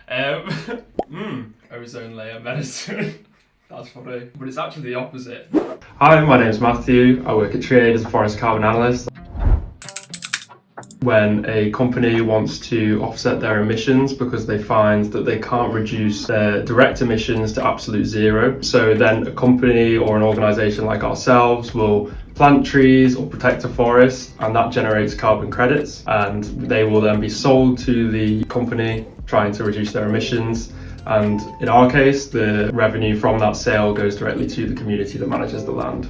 Ozone layer medicine. That's funny, but it's actually the opposite. Hi, my name's Matthew. I work at Trade as a forest carbon analyst. When a company wants to offset their emissions because they find that they can't reduce their direct emissions to absolute zero, so then a company or an organisation like ourselves will plant trees or protect a forest, and that generates carbon credits, and they will then be sold to the company trying to reduce their emissions. And in our case, the revenue from that sale goes directly to the community that manages the land.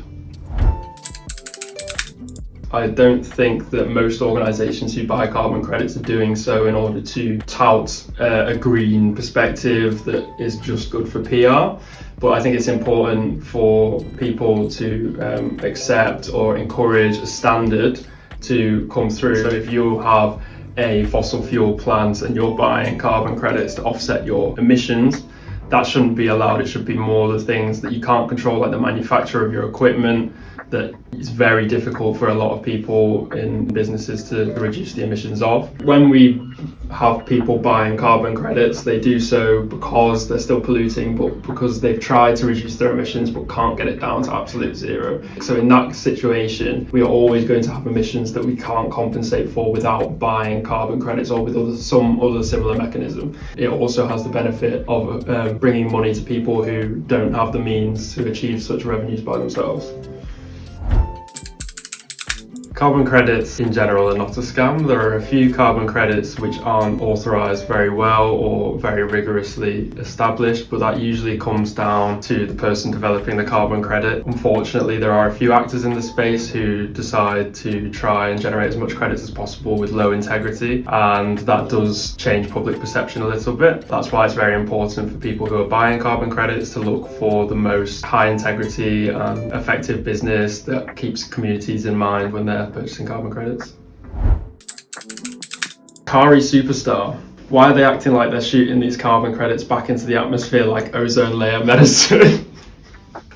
I don't think that most organisations who buy carbon credits are doing so in order to tout a green perspective that is just good for PR. But I think it's important for people to accept or encourage a standard to come through. So if you have a fossil fuel plant and you're buying carbon credits to offset your emissions, that shouldn't be allowed. It should be more the things that you can't control, like the manufacture of your equipment, that it's very difficult for a lot of people in businesses to reduce the emissions of. When we have people buying carbon credits, they do so because they're still polluting, but because they've tried to reduce their emissions but can't get it down to absolute zero. So in that situation, we are always going to have emissions that we can't compensate for without buying carbon credits or with some other similar mechanism. It also has the benefit of bringing money to people who don't have the means to achieve such revenues by themselves. Carbon credits in general are not a scam. There are a few carbon credits which aren't authorised very well or very rigorously established, but that usually comes down to the person developing the carbon credit. Unfortunately, there are a few actors in the space who decide to try and generate as much credits as possible with low integrity, and that does change public perception a little bit. That's why it's very important for people who are buying carbon credits to look for the most high integrity and effective business that keeps communities in mind when they're purchasing carbon credits. Kari Superstar. Why are they acting like they're shooting these carbon credits back into the atmosphere like ozone layer medicine?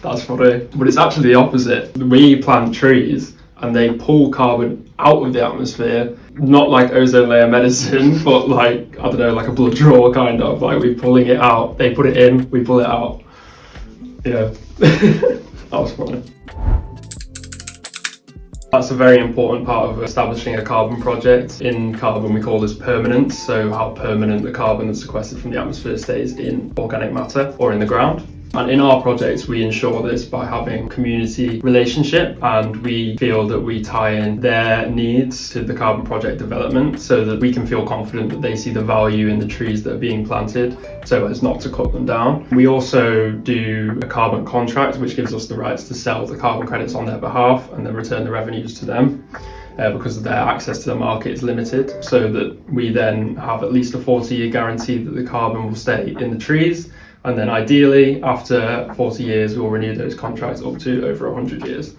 That's funny. But it's actually the opposite. We plant trees and they pull carbon out of the atmosphere, not like ozone layer medicine, but like, I don't know, like a blood draw kind of, like we're pulling it out. They put it in, we pull it out. Yeah, that was funny. That's a very important part of establishing a carbon project. In carbon, we call this permanence, so how permanent the carbon that's sequestered from the atmosphere stays in organic matter or in the ground. And in our projects, we ensure this by having community relationship, and we feel that we tie in their needs to the carbon project development so that we can feel confident that they see the value in the trees that are being planted so as not to cut them down. We also do a carbon contract, which gives us the rights to sell the carbon credits on their behalf and then return the revenues to them. Because their access to the market is limited, so that we then have at least a 40-year guarantee that the carbon will stay in the trees. And then ideally, after 40 years, we'll renew those contracts up to over 100 years.